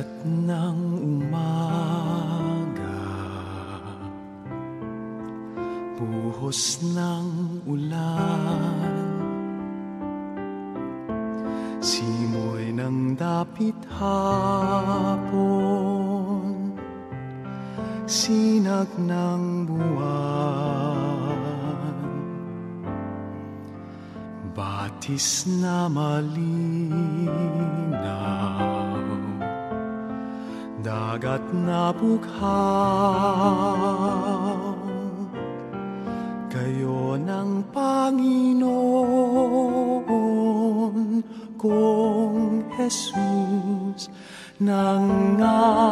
Sikat ng umaga, buhos ng ulan, simoy ng dapit hapon, sinag ng buwan, batis na malinaw, dagat na bughaw, kayo ng Panginoon kong Jesus ng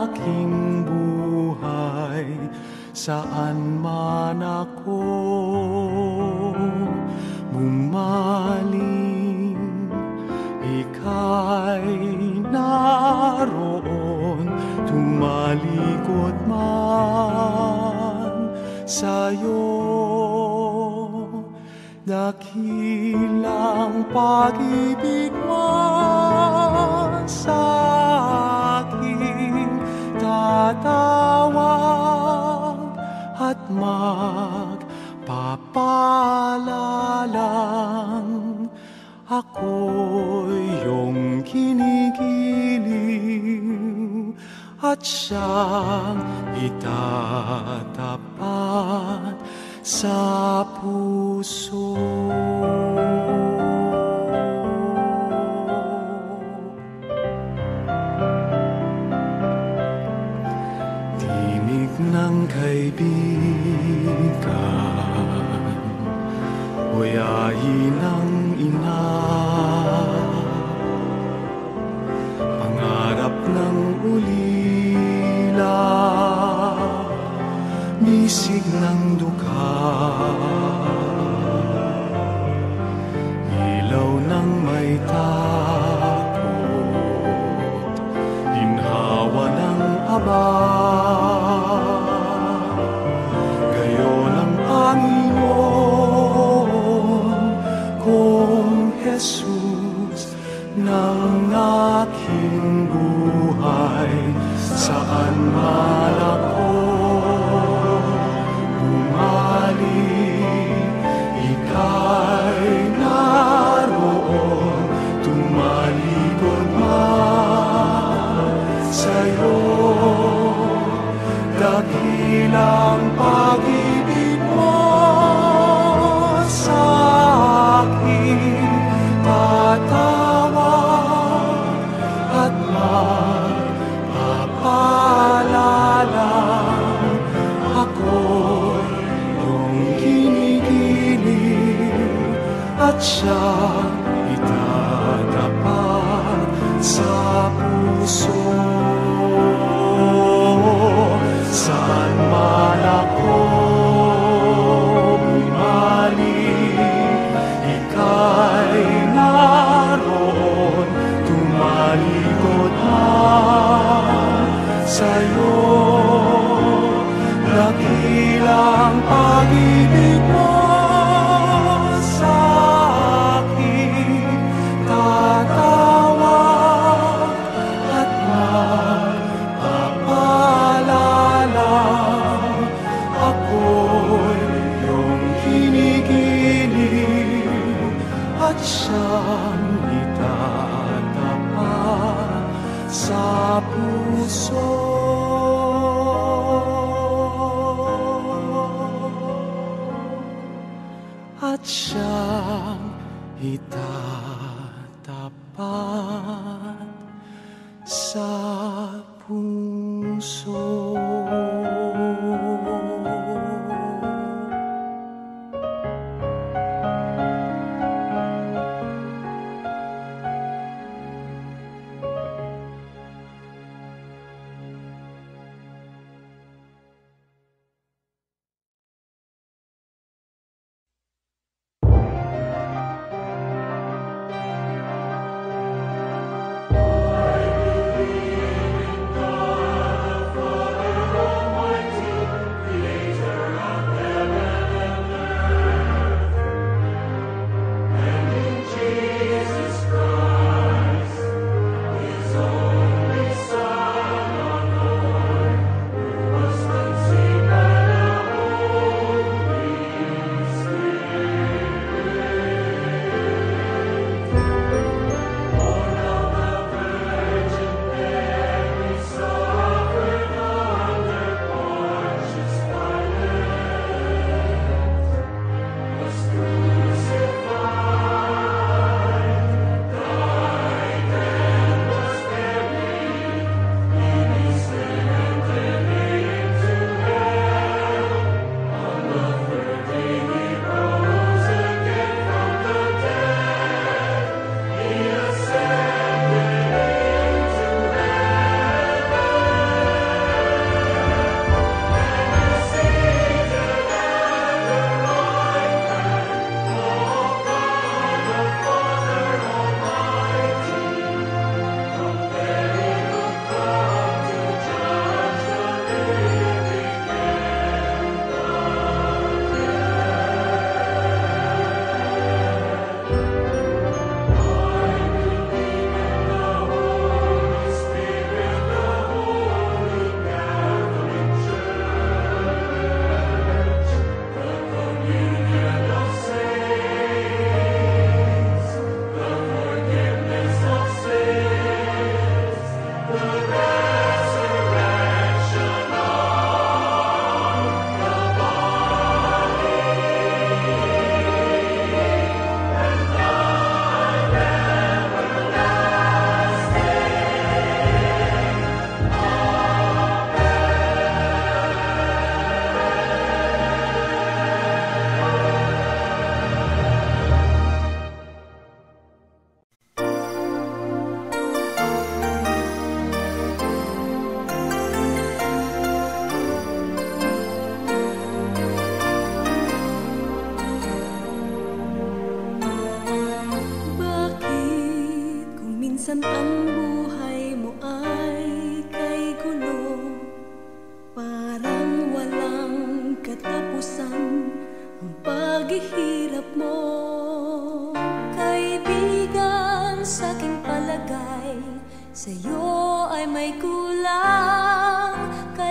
aking buhay, saan man ako bumaling, ika'y naroon, tumalikod man sa'yo. Dakilang pag-ibig mo sa akin, tatawag at magpapalalang, ako'y iyong kinikiling at siyang itatapat sa puso. Tinig ng kaibigan, wayahin ng ina, pangarap ng ulila, bisig ng dukha, ilaw ng may takot, ginhawa ng aba, gayon ang Panginoon kong Jesus ng aking buhay, saan man ako bumaling, ika'y naroon, tumalikod man sa'yo. Dakilang pag-ibig mo sa akin, tatawag at magpapalala, ako'y iyong kinikiling at siyang itatapat sa puso. Saan man ako bumaling, ika'y naroon, tumalikod man sa'yo. Dakilang pag-ibig mo sa akin, tatawag at magpapalalang, ako'y iyong kinikiling at siyang itatapat sa puso. At siyang itatapat sa puso. I believe in God.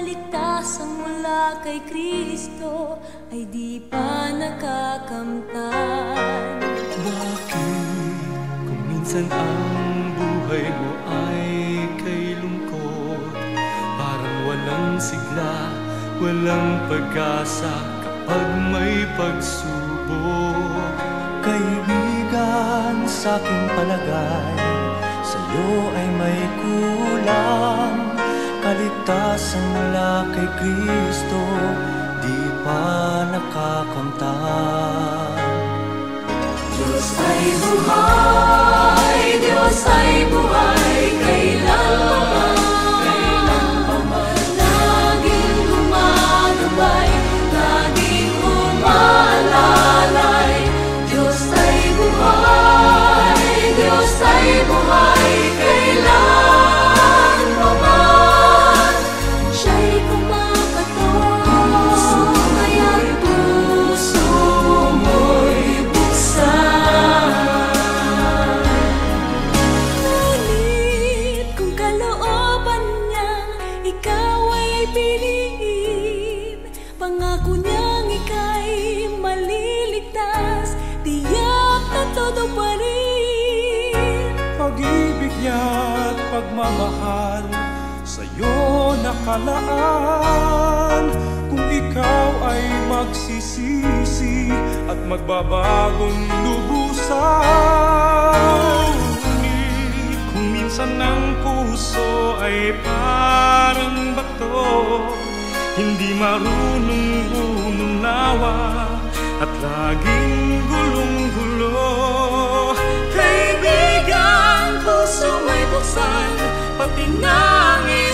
kaligtasan mula kay Kristo ay di pa nakakamtan. Bakit kung minsan ang buhay mo ay kay lungkot, parang walang sigla, walang pag-asa kapag may pagsubok? Kaibigan, sa aking palagay, sa'yo ay may kulang. Kaligtasan mula kay Kristo, di pa nakakamtan. Diyos ay buhay, Diyos ay buhay, kailanman, laging gumagabay, laging umaalalay. Diyos ay buhay, Diyos ay buhay, kailanman. Siya'y kumakatok, kaya't puso mo'y buksan. Ngunit kung kalooban niyang ikaw ay piliin, pangako niyang ika'y maliligtas, tiyak na todo pa rin. Pag-ibig niya at pagmamahal sa'yo nakalaan. Kung ikaw ay magsisisi at magbabagong lubusan. Ngunit kung minsan ang puso ay parang bato, hindi marunong umunawa at laging gulong-gulo. Kaibigan, puso may buksan, pati nangin